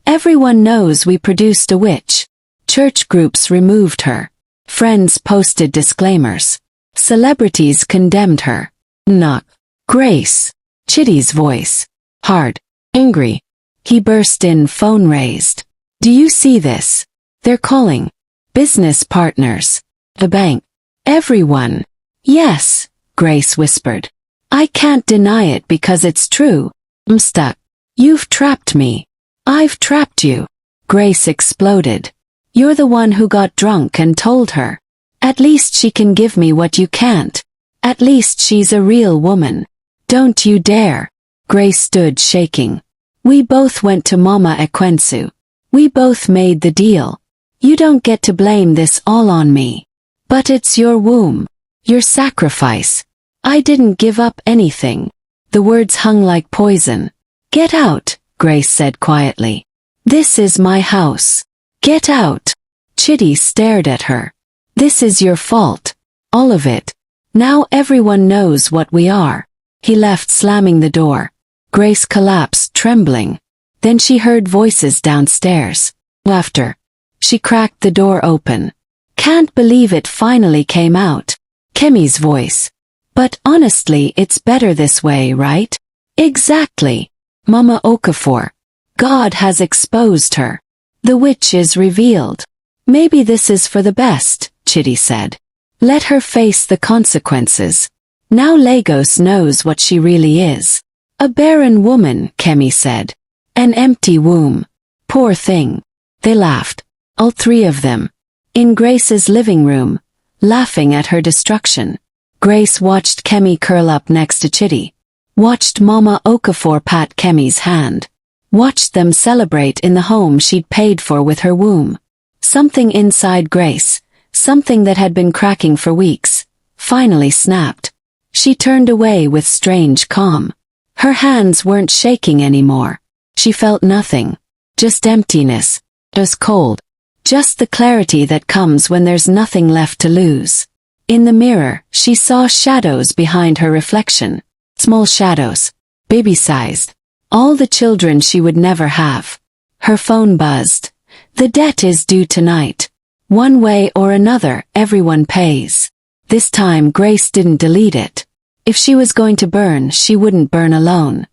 Everyone knows we produced a witch. Church groups removed her. Friends posted disclaimers. Celebrities condemned her. Knock. Grace. Chidi's voice. Hard. Angry. He burst in, phone raised. Do you see this? They're calling. Business partners. The bank. Everyone. Yes, Grace whispered. I can't deny it because it's true. I'm stuck. You've trapped me. I've trapped you. Grace exploded. You're the one who got drunk and told her. At least she can give me what you can't. At least she's a real woman. Don't you dare. Grace stood shaking. We both went to Mama Ekwensu. We both made the deal. You don't get to blame this all on me. But it's your womb. Your sacrifice. I didn't give up anything. The words hung like poison. Get out, Grace said quietly. This is my house. Get out. Chidi stared at her. This is your fault. All of it. Now everyone knows what we are. He left, slamming the door. Grace collapsed, trembling. Then she heard voices downstairs. Laughter. She cracked the door open. Can't believe it finally came out. Kemi's voice. But honestly, it's better this way, right? Exactly. Mama Okafor. God has exposed her. The witch is revealed. Maybe this is for the best, Chidi said. Let her face the consequences. Now Lagos knows what she really is. A barren woman, Kemi said. An empty womb. Poor thing. They laughed. All three of them. In Grace's living room. Laughing at her destruction. Grace watched Kemi curl up next to Chitty. Watched Mama Okafor pat Kemi's hand. Watched them celebrate in the home she'd paid for with her womb. Something inside Grace, something that had been cracking for weeks, finally snapped. She turned away with strange calm. Her hands weren't shaking anymore. She felt nothing. Just emptiness. Just cold. Just the clarity that comes when there's nothing left to lose. In the mirror, she saw shadows behind her reflection. Small shadows. Baby-sized. All the children she would never have. Her phone buzzed. The debt is due tonight. One way or another, everyone pays. This time Grace didn't delete it. If she was going to burn, she wouldn't burn alone.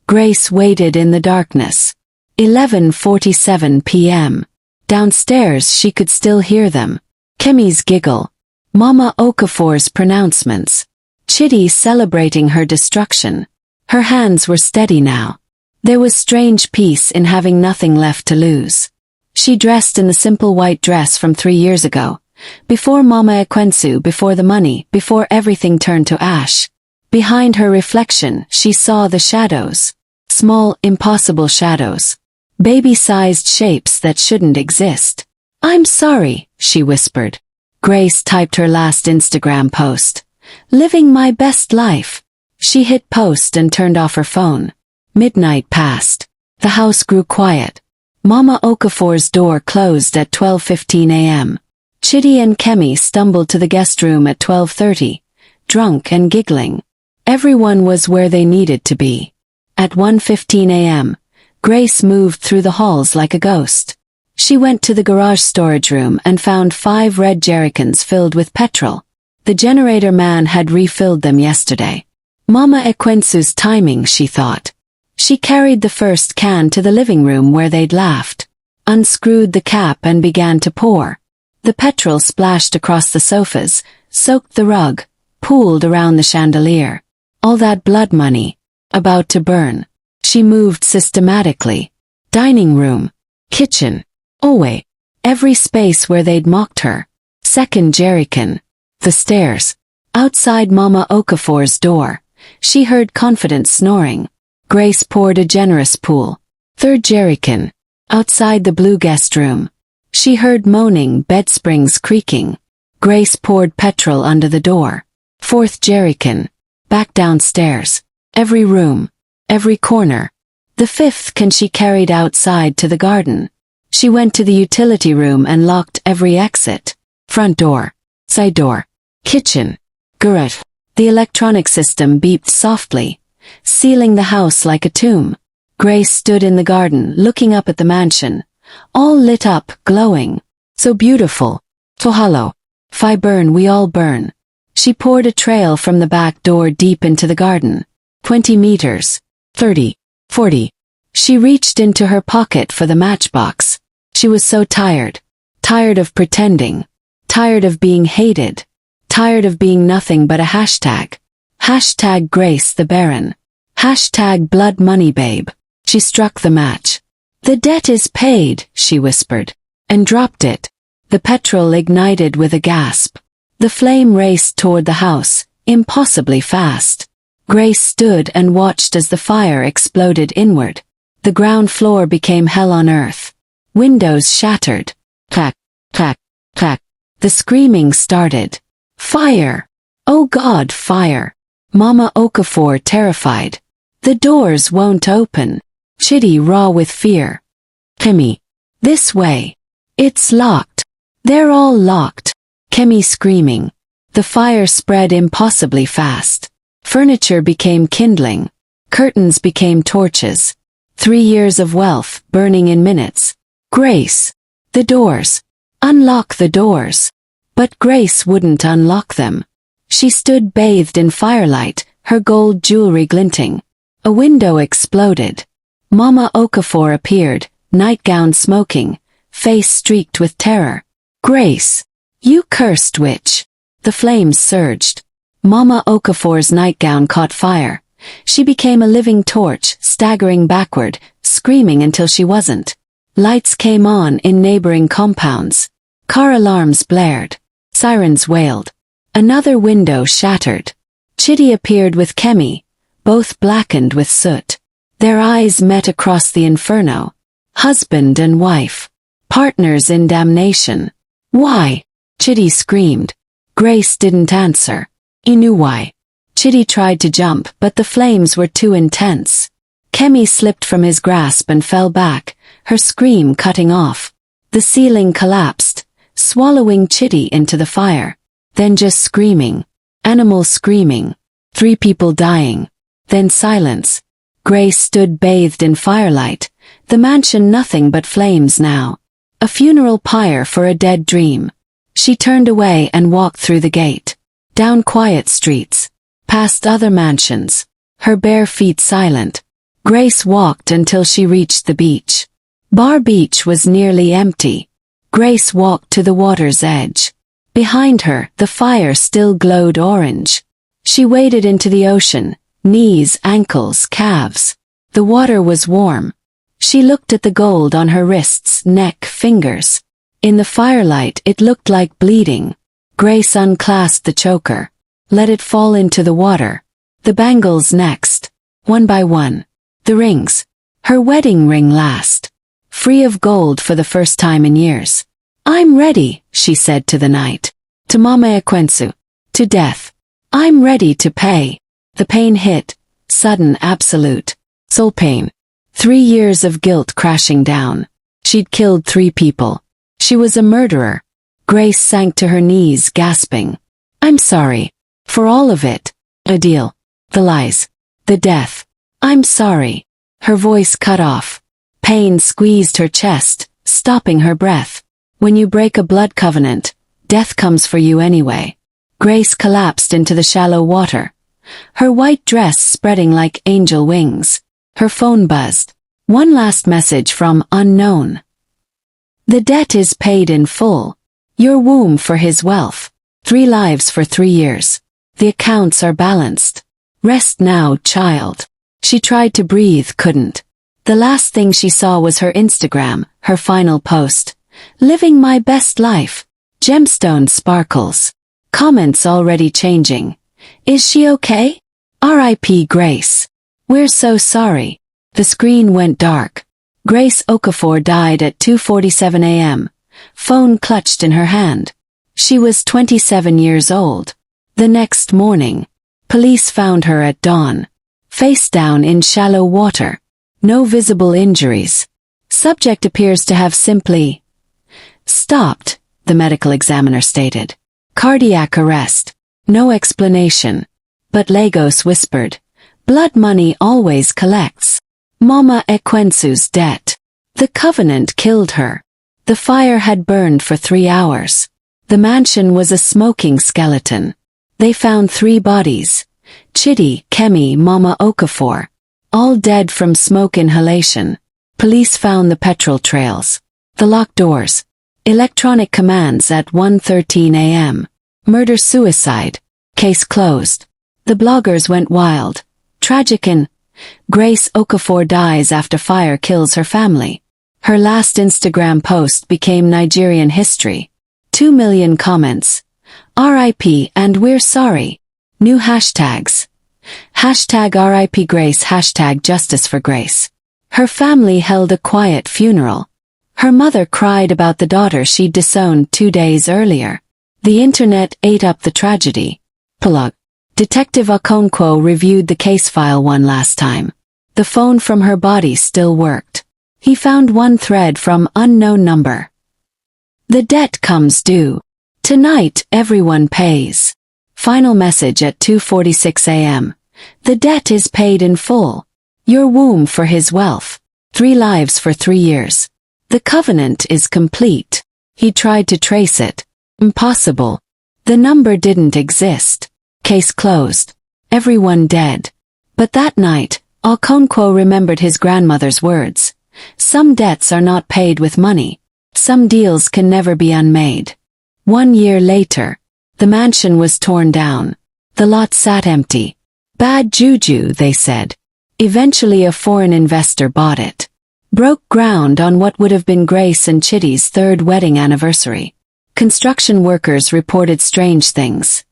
Grace waited in the darkness. 11:47 p.m. Downstairs she could still hear them. Kemi's giggle. Mama Okafor's pronouncements. Chitty celebrating her destruction. Her hands were steady now. There was strange peace in having nothing left to lose. She dressed in the simple white dress from 3 years ago. Before Mama Ekwensu, before the money, before everything turned to ash. Behind her reflection, she saw the shadows. Small, impossible shadows. Baby-sized shapes that shouldn't exist. "I'm sorry," she whispered. Grace typed her last Instagram post. "Living my best life." She hit post and turned off her phone. Midnight passed. The house grew quiet. Mama Okafor's door closed at 12:15 a.m. Chitty and Kemi stumbled to the guest room at 12:30, drunk and giggling. Everyone was where they needed to be. At 1:15 a.m., Grace moved through the halls like a ghost. She went to the garage storage room and found 5 red jerrycans filled with petrol. The generator man had refilled them yesterday. Mama Ekwensu's timing, she thought. She carried the first can to the living room where they'd laughed, unscrewed the cap and began to pour. The petrol splashed across the sofas, soaked the rug, pooled around the chandelier. All that blood money, about to burn. She moved systematically. Dining room, kitchen, hallway, every space where they'd mocked her. Second jerrycan. The stairs. Outside Mama Okafor's door, she heard confident snoring. Grace poured a generous pool. Third jerrycan. Outside the blue guest room. She heard moaning, bed springs creaking. Grace poured petrol under the door. Fourth jerrycan. Back downstairs. Every room. Every corner. The fifth can she carried outside to the garden. She went to the utility room and locked every exit. Front door. Side door. Kitchen. Garage. The electronic system beeped softly, sealing the house like a tomb. Grace stood in the garden looking up at the mansion, all lit up, glowing. So beautiful. So hollow. If I burn, we all burn. She poured a trail from the back door deep into the garden. 20 meters. 30. 40. She reached into her pocket for the matchbox. She was so tired. Tired of pretending. Tired of being hated. Tired of being nothing but a hashtag. Hashtag Grace the Baron. Hashtag Blood Money Babe. She struck the match. "The debt is paid," she whispered, and dropped it. The petrol ignited with a gasp. The flame raced toward the house, impossibly fast. Grace stood and watched as the fire exploded inward. The ground floor became hell on earth. Windows shattered. Clack, clack, clack. The screaming started. Fire! Oh God, fire! Mama Okafor terrified. The doors won't open. Chitty raw with fear. Kemi. This way. It's locked. They're all locked. Kemi screaming. The fire spread impossibly fast. Furniture became kindling. Curtains became torches. 3 years of wealth burning in minutes. Grace. The doors. Unlock the doors. But Grace wouldn't unlock them. She stood bathed in firelight, her gold jewelry glinting. A window exploded. Mama Okafor appeared, nightgown smoking, face streaked with terror. Grace. You cursed witch. The flames surged. Mama Okafor's nightgown caught fire. She became a living torch, staggering backward, screaming until she wasn't. Lights came on in neighboring compounds. Car alarms blared. Sirens wailed. Another window shattered. Chitty appeared with Kemi, both blackened with soot. Their eyes met across the inferno. Husband and wife. Partners in damnation. Why? Chitty screamed. Grace didn't answer. He knew why. Chitty tried to jump, but the flames were too intense. Kemi slipped from his grasp and fell back, her scream cutting off. The ceiling collapsed, swallowing Chitty into the fire. Then just screaming. Animals screaming. 3 people dying. Then silence. Grace stood bathed in firelight, the mansion nothing but flames now. A funeral pyre for a dead dream. She turned away and walked through the gate. Down quiet streets. Past other mansions. Her bare feet silent. Grace walked until she reached the beach. Bar Beach was nearly empty. Grace walked to the water's edge. Behind her, the fire still glowed orange. She waded into the ocean, knees, ankles, calves. The water was warm. She looked at the gold on her wrists, neck, fingers. In the firelight, it looked like bleeding. Grace unclasped the choker. Let it fall into the water. The bangles next. One by one. The rings. Her wedding ring last. Free of gold for the first time in years. I'm ready, she said to the night. To Mama Ekwensu. To death. I'm ready to pay. The pain hit. Sudden, absolute. Soul pain. 3 years of guilt crashing down. She'd killed 3 people. She was a murderer. Grace sank to her knees, gasping. I'm sorry. For all of it. A deal. The lies. The death. I'm sorry. Her voice cut off. Pain squeezed her chest, stopping her breath. When you break a blood covenant, death comes for you anyway. Grace collapsed into the shallow water. Her white dress spreading like angel wings. Her phone buzzed. One last message from unknown. The debt is paid in full. Your womb for his wealth. 3 lives for 3 years. The accounts are balanced. Rest now, child. She tried to breathe, couldn't. The last thing she saw was her Instagram, her final post. Living my best life. Gemstone sparkles. Comments already changing. Is she okay? R.I.P. Grace. We're so sorry. The screen went dark. Grace Okafor died at 2:47 a.m. Phone clutched in her hand. She was 27 years old. The next morning, police found her at dawn. Face down in shallow water. No visible injuries. Subject appears to have simply stopped, the medical examiner stated. Cardiac arrest. No explanation. But Lagos whispered, blood money always collects. Mama Ekwensu's debt. The covenant killed her. The fire had burned for 3 hours. The mansion was a smoking skeleton. They found 3 bodies. Chitty, Kemi, Mama Okafor. All dead from smoke inhalation. Police found the petrol trails. The locked doors. Electronic commands at 1:13 a.m. Murder-suicide. Case closed. The bloggers went wild. Tragic in Grace Okafor dies after fire kills her family. Her last Instagram post became Nigerian history. 2 million comments. R.I.P. and we're sorry. New hashtags. Hashtag R.I.P. Grace. Hashtag Justice for Grace. Her family held a quiet funeral. Her mother cried about the daughter she'd disowned 2 days earlier. The internet ate up the tragedy. Epilogue. Detective Okonkwo reviewed the case file one last time. The phone from her body still worked. He found one thread from unknown number. The debt comes due. Tonight everyone pays. Final message at 2:46 a.m. The debt is paid in full. Your womb for his wealth. 3 lives for 3 years. The covenant is complete. He tried to trace it. Impossible. The number didn't exist. Case closed. Everyone dead. But that night, Okonkwo remembered his grandmother's words. Some debts are not paid with money. Some deals can never be unmade. 1 year later, the mansion was torn down. The lot sat empty. Bad juju, they said. Eventually a foreign investor bought it. Broke ground on what would have been Grace and Chitty's 3rd wedding anniversary. Construction workers reported strange things.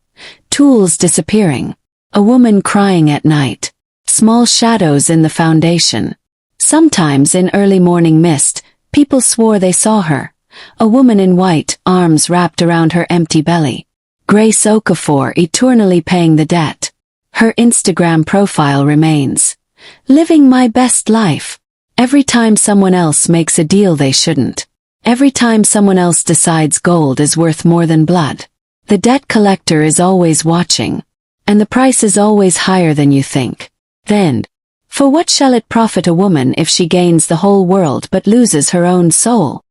tools disappearing. A woman crying at night. Small shadows in the foundation. Sometimes in early morning mist, people swore they saw her. A woman in white, arms wrapped around her empty belly. Grace Okafor eternally paying the debt. Her Instagram profile remains. Living my best life. Every time someone else makes a deal they shouldn't. Every time someone else decides gold is worth more than blood. The debt collector is always watching. And the price is always higher than you think. Then, for what shall it profit a woman if she gains the whole world but loses her own soul?